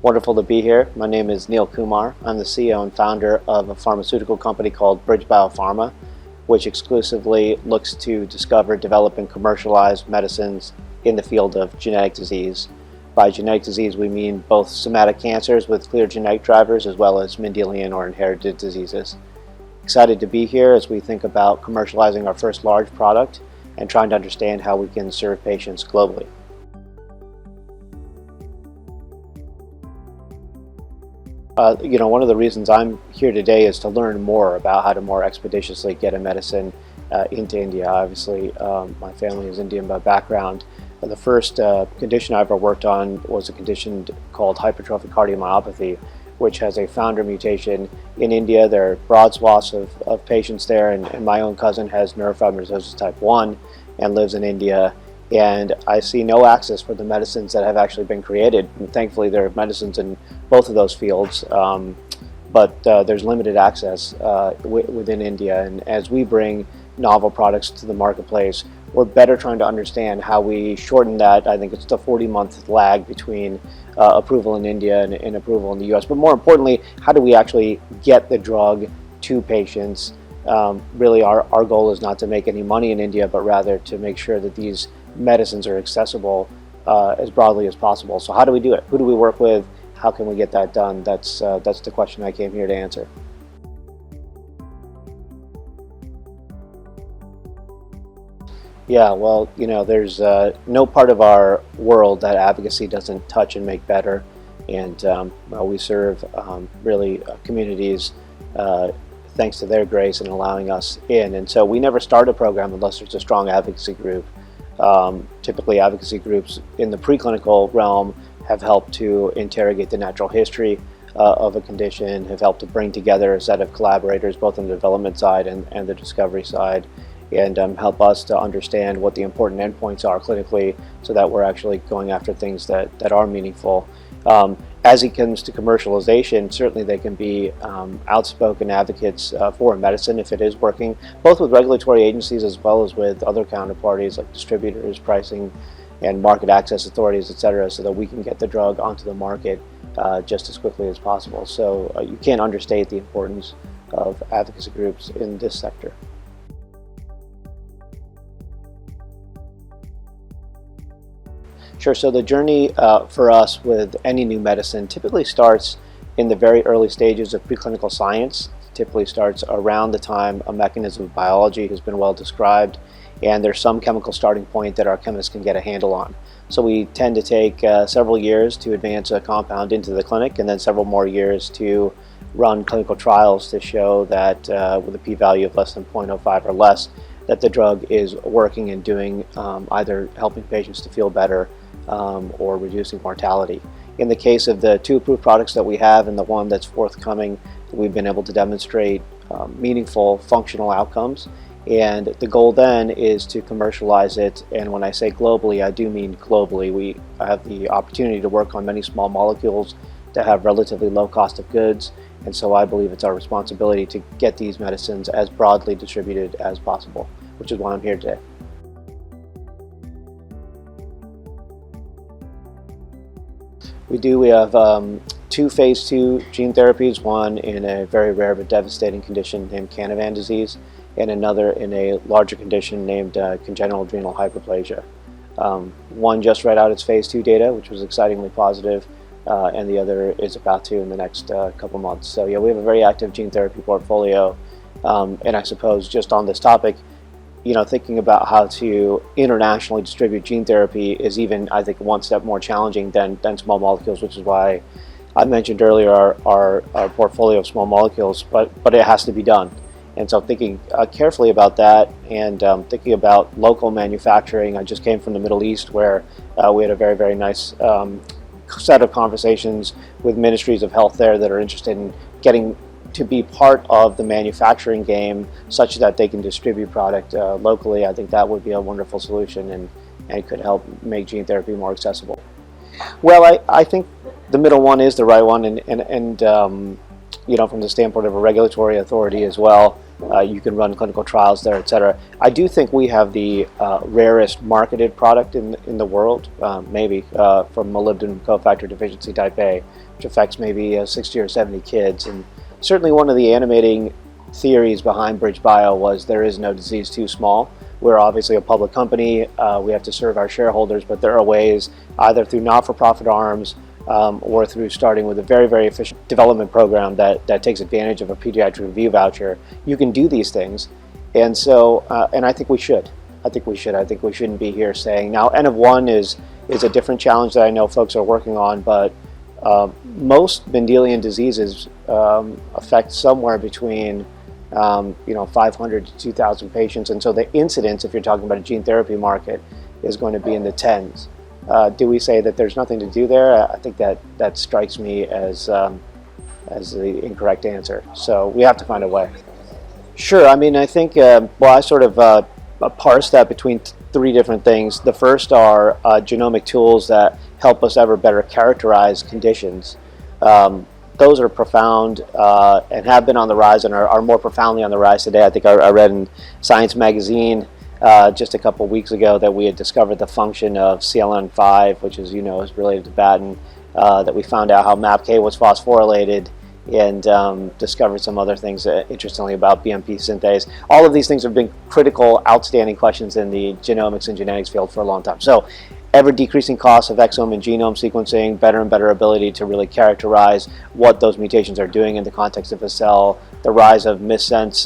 Wonderful to be here. My name is Neil Kumar. I'm the CEO and founder of a pharmaceutical company called Bridge Biopharma, which exclusively looks to discover, develop, and commercialize medicines in the field of genetic disease. By genetic disease, we mean both somatic cancers with clear genetic drivers as well as Mendelian or inherited diseases. Excited to be here as we think about commercializing our first large product and trying to understand how we can serve patients globally. One of the reasons I'm here today is to learn more about how to more expeditiously get a medicine into India. Obviously, my family is Indian by background. The first condition I ever worked on was a condition called hypertrophic cardiomyopathy, which has a founder mutation in India. There are broad swaths of patients there, and my own cousin has neurofibromatosis type 1 and lives in India. And I see no access for the medicines that have actually been created. And thankfully, there are medicines in both of those fields, but there's limited access within India. And as we bring novel products to the marketplace, we're better trying to understand how we shorten that. I think it's the 40-month lag between approval in India and approval in the US. But more importantly, how do we actually get the drug to patients? Really, our goal is not to make any money in India, but rather to make sure that these medicines are accessible as broadly as possible. So how do we do it? Who do we work with? How can we get that done? That's the question I came here to answer. Yeah, well, there's no part of our world that advocacy doesn't touch and make better. And we serve really communities thanks to their grace in allowing us in. And so we never start a program unless there's a strong advocacy group. Typically, advocacy groups in the preclinical realm have helped to interrogate the natural history of a condition, have helped to bring together a set of collaborators both on the development side and the discovery side, and help us to understand what the important endpoints are clinically so that we're actually going after things that are meaningful. As it comes to commercialization, certainly they can be outspoken advocates for medicine if it is working, both with regulatory agencies as well as with other counterparties like distributors, pricing, and market access authorities, etc., so that we can get the drug onto the market just as quickly as possible. So you can't understate the importance of advocacy groups in this sector. Sure. So the journey for us with any new medicine typically starts in the very early stages of preclinical science. It typically starts around the time a mechanism of biology has been well described, and there's some chemical starting point that our chemists can get a handle on. So we tend to take several years to advance a compound into the clinic, and then several more years to run clinical trials to show that with a p-value of less than 0.05 or less, that the drug is working and doing either helping patients to feel better or reducing mortality. In the case of the two approved products that we have and the one that's forthcoming, we've been able to demonstrate meaningful functional outcomes, and the goal then is to commercialize it. And when I say globally, I do mean globally. We have the opportunity to work on many small molecules that have relatively low cost of goods, and so I believe it's our responsibility to get these medicines as broadly distributed as possible, which is why I'm here today. We have two phase 2 gene therapies, one in a very rare but devastating condition named Canavan disease, and another in a larger condition named congenital adrenal hyperplasia. One just read out its phase 2 data, which was excitingly positive, and the other is about to in the next couple months. So yeah, we have a very active gene therapy portfolio, and I suppose just on this topic, thinking about how to internationally distribute gene therapy is even, I think, one step more challenging than small molecules, which is why I mentioned earlier our portfolio of small molecules, but it has to be done. And so thinking carefully about that and thinking about local manufacturing. I just came from the Middle East where we had a very, very nice set of conversations with ministries of health there that are interested in getting to be part of the manufacturing game such that they can distribute product locally. I think that would be a wonderful solution and it could help make gene therapy more accessible. Well, I think the middle one is the right one, and from the standpoint of a regulatory authority as well, You can run clinical trials there, etc. I do think we have the rarest marketed product in the world, maybe for molybdenum cofactor deficiency type A, which affects maybe 60 or 70 kids. And certainly one of the animating theories behind Bridge Bio was there is no disease too small. We're obviously a public company. We have to serve our shareholders, but there are ways, either through not-for-profit arms or through starting with a very, very efficient development program that takes advantage of a pediatric review voucher. You can do these things. And so, and I think we should. I think we shouldn't be here saying, now N of 1 is a different challenge that I know folks are working on, but most Mendelian diseases affect somewhere between 500 to 2,000 patients, and so the incidence, if you're talking about a gene therapy market, is going to be in the tens. Do we say that there's nothing to do there? I think that strikes me as the incorrect answer. So we have to find a way. Sure. I mean, I think I sort of parse that between three different things. The first are genomic tools that help us ever better characterize conditions. Those are profound and have been on the rise and are more profoundly on the rise today. I think I read in Science magazine just a couple weeks ago that we had discovered the function of CLN5, which is related to Batten, that we found out how MAPK was phosphorylated, and discovered some other things interestingly about BMP synthase. All of these things have been critical, outstanding questions in the genomics and genetics field for a long time. So ever decreasing costs of exome and genome sequencing, better and better ability to really characterize what those mutations are doing in the context of a cell, the rise of missense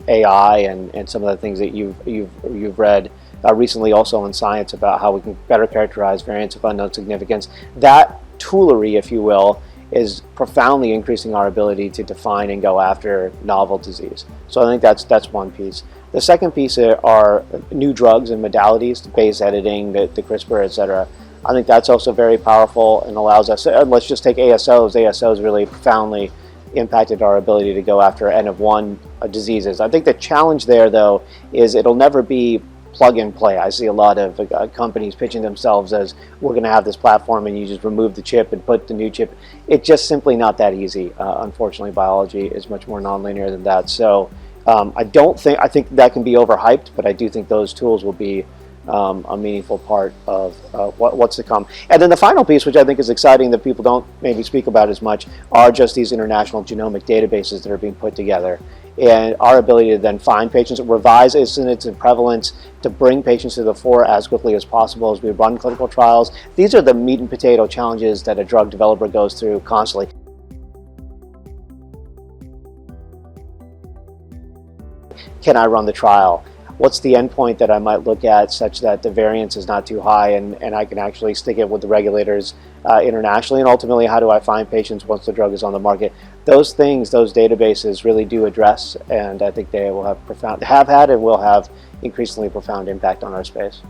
AI and some of the things that you've read recently also in Science about how we can better characterize variants of unknown significance. That toolery, if you will, is profoundly increasing our ability to define and go after novel disease. So I think that's one piece. The second piece are new drugs and modalities, base editing, the CRISPR, etc. I think that's also very powerful and allows us, let's just take ASOs. ASOs really profoundly impacted our ability to go after N of 1 diseases. I think the challenge there, though, is it'll never be plug and play. I see a lot of companies pitching themselves as, we're going to have this platform and you just remove the chip and put the new chip. It's just simply not that easy. Unfortunately, biology is much more nonlinear than that. So I think that can be overhyped, but I do think those tools will be a meaningful part of what's to come. And then the final piece, which I think is exciting that people don't maybe speak about as much, are just these international genomic databases that are being put together. And our ability to then find patients, revise incidence and prevalence, to bring patients to the fore as quickly as possible as we run clinical trials. These are the meat and potato challenges that a drug developer goes through constantly. Can I run the trial? What's the endpoint that I might look at such that the variance is not too high and I can actually stick it with the regulators internationally? And ultimately, how do I find patients once the drug is on the market? Those things, those databases really do address, and I think they will have had and will have increasingly profound impact on our space.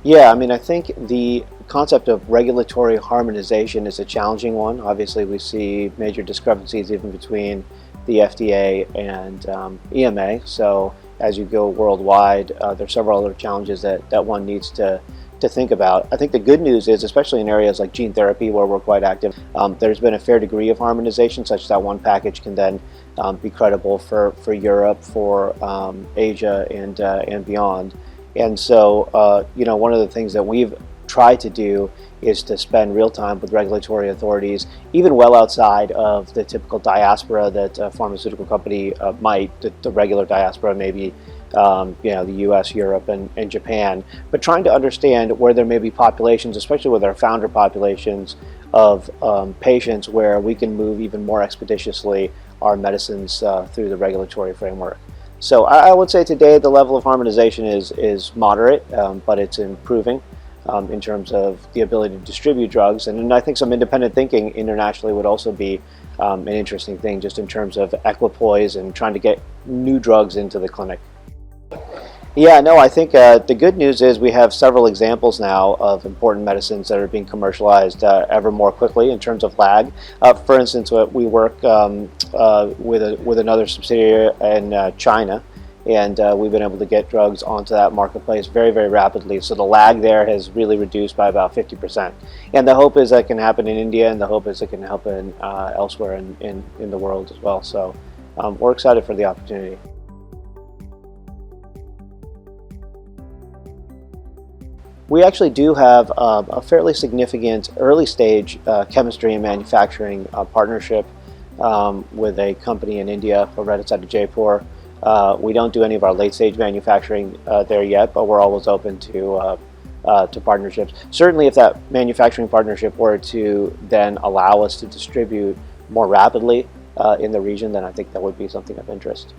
Yeah, I mean, I think the concept of regulatory harmonization is a challenging one. Obviously, we see major discrepancies even between the FDA and EMA. So as you go worldwide, there's several other challenges that one needs to think about. I think the good news is, especially in areas like gene therapy where we're quite active, there's been a fair degree of harmonization such that one package can then be credible for Europe, for Asia, and beyond. And so, one of the things that we've tried to do is to spend real time with regulatory authorities, even well outside of the typical diaspora that a pharmaceutical company might, the regular diaspora, maybe the US, Europe, and Japan, but trying to understand where there may be populations, especially with our founder populations, of patients where we can move even more expeditiously our medicines through the regulatory framework. So I would say today the level of harmonization is moderate, but it's improving in terms of the ability to distribute drugs. And I think some independent thinking internationally would also be an interesting thing, just in terms of equipoise and trying to get new drugs into the clinic. Yeah, no, I think the good news is we have several examples now of important medicines that are being commercialized ever more quickly in terms of lag. For instance, we work with another subsidiary in China, and we've been able to get drugs onto that marketplace very, very rapidly. So the lag there has really reduced by about 50%. And the hope is that can happen in India, and the hope is it can happen elsewhere in the world as well. So we're excited for the opportunity. We actually do have a fairly significant early stage chemistry and manufacturing partnership with a company in India, right outside of Jaipur. We don't do any of our late stage manufacturing there yet, but we're always open to partnerships. Certainly if that manufacturing partnership were to then allow us to distribute more rapidly in the region, then I think that would be something of interest.